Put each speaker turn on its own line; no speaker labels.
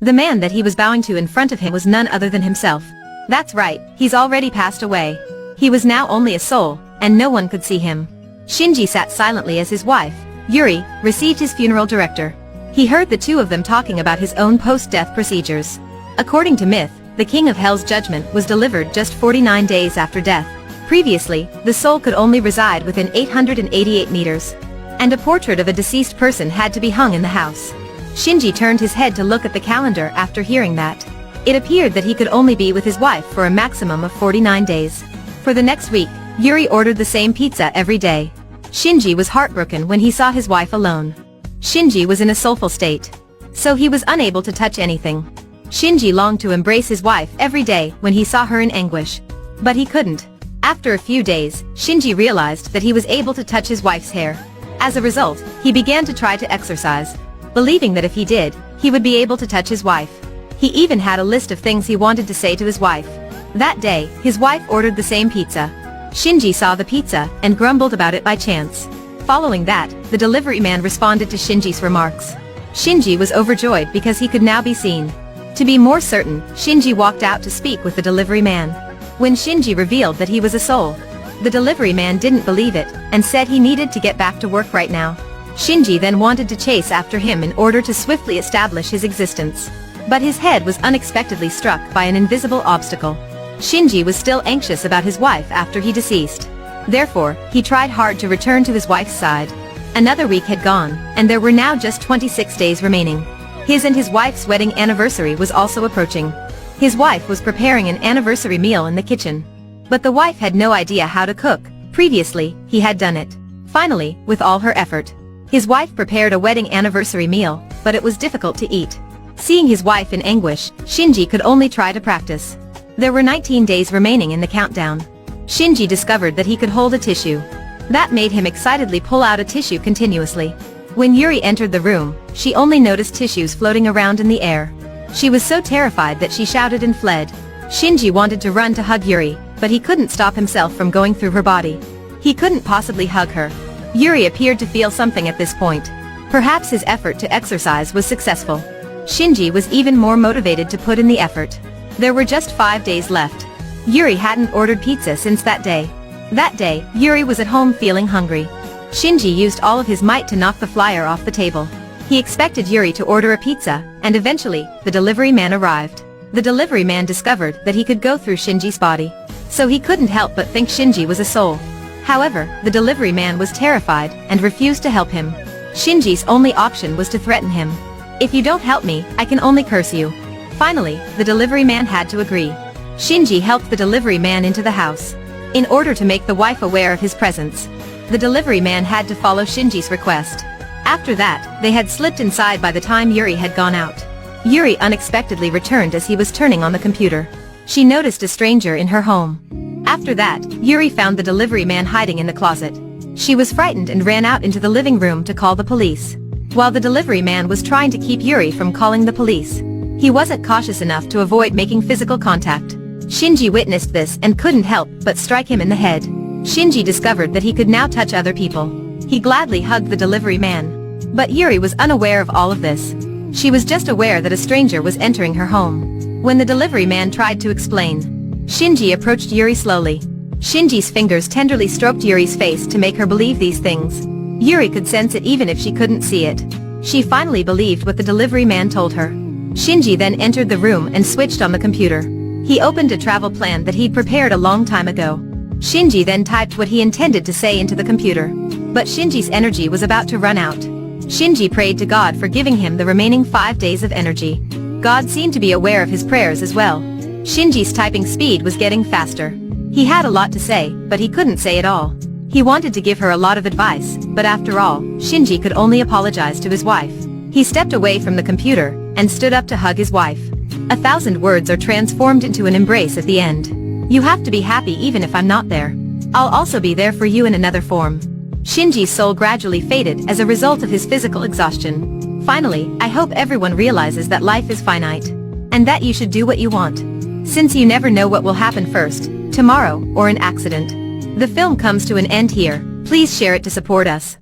The man that he was bowing to in front of him was none other than himself. That's right, he's already passed away. He was now only a soul, and no one could see him. Shinji sat silently as his wife, Yuri, received his funeral director. He heard the two of them talking about his own post-death procedures. According to myth, the King of Hell's judgment was delivered just 49 days after death. Previously, the soul could only reside within 888 meters. And a portrait of a deceased person had to be hung in the house. Shinji turned his head to look at the calendar after hearing that. It appeared that he could only be with his wife for a maximum of 49 days. For the next week, Yuri ordered the same pizza every day. Shinji was heartbroken when he saw his wife alone. Shinji was in a soulful state. So he was unable to touch anything. Shinji longed to embrace his wife every day when he saw her in anguish. But he couldn't. After a few days, Shinji realized that he was able to touch his wife's hair. As a result, he began to try to exercise, believing that if he did, he would be able to touch his wife. He even had a list of things he wanted to say to his wife. That day, his wife ordered the same pizza. Shinji saw the pizza and grumbled about it by chance. Following that, the delivery man responded to Shinji's remarks. Shinji was overjoyed because he could now be seen. To be more certain, Shinji walked out to speak with the delivery man. When Shinji revealed that he was a soul, the delivery man didn't believe it and said he needed to get back to work right now. Shinji then wanted to chase after him in order to swiftly establish his existence. But his head was unexpectedly struck by an invisible obstacle. Shinji was still anxious about his wife after he deceased. Therefore, he tried hard to return to his wife's side. Another week had gone, and there were now just 26 days remaining. His and his wife's wedding anniversary was also approaching. His wife was preparing an anniversary meal in the kitchen. But the wife had no idea how to cook. Previously, he had done it. Finally, with all her effort, his wife prepared a wedding anniversary meal, but it was difficult to eat. Seeing his wife in anguish, Shinji could only try to practice. There were 19 days remaining in the countdown. Shinji discovered that he could hold a tissue. That made him excitedly pull out a tissue continuously. When Yuri entered the room, she only noticed tissues floating around in the air. She was so terrified that she shouted and fled. Shinji wanted to run to hug Yuri, but he couldn't stop himself from going through her body. He couldn't possibly hug her. Yuri appeared to feel something at this point. Perhaps his effort to exercise was successful. Shinji was even more motivated to put in the effort. There were just 5 days left. Yuri hadn't ordered pizza since that day. That day, Yuri was at home feeling hungry. Shinji used all of his might to knock the flyer off the table. He expected Yuri to order a pizza, and eventually, the delivery man arrived. The delivery man discovered that he could go through Shinji's body. So he couldn't help but think Shinji was a soul. However, the delivery man was terrified and refused to help him. Shinji's only option was to threaten him. If you don't help me, I can only curse you. Finally, the delivery man had to agree. Shinji helped the delivery man into the house. In order to make the wife aware of his presence, the delivery man had to follow Shinji's request. After that, they had slipped inside by the time Yuri had gone out. Yuri unexpectedly returned as he was turning on the computer. She noticed a stranger in her home. After that, Yuri found the delivery man hiding in the closet. She was frightened and ran out into the living room to call the police. While the delivery man was trying to keep Yuri from calling the police, he wasn't cautious enough to avoid making physical contact. Shinji witnessed this and couldn't help but strike him in the head. Shinji discovered that he could now touch other people. He gladly hugged the delivery man. But Yuri was unaware of all of this. She was just aware that a stranger was entering her home. When the delivery man tried to explain, Shinji approached Yuri slowly. Shinji's fingers tenderly stroked Yuri's face to make her believe these things. Yuri could sense it even if she couldn't see it. She finally believed what the delivery man told her. Shinji then entered the room and switched on the computer. He opened a travel plan that he'd prepared a long time ago. Shinji then typed what he intended to say into the computer. But Shinji's energy was about to run out. Shinji prayed to God for giving him the remaining 5 days of energy. God seemed to be aware of his prayers as well. Shinji's typing speed was getting faster. He had a lot to say, but he couldn't say it all. He wanted to give her a lot of advice, but after all, Shinji could only apologize to his wife. He stepped away from the computer and stood up to hug his wife. 1,000 words are transformed into an embrace at the end. You have to be happy even if I'm not there. I'll also be there for you in another form. Shinji's soul gradually faded as a result of his physical exhaustion. Finally, I hope everyone realizes that life is finite, and that you should do what you want. Since you never know what will happen first, tomorrow, or an accident. The film comes to an end here. Please share it to support us.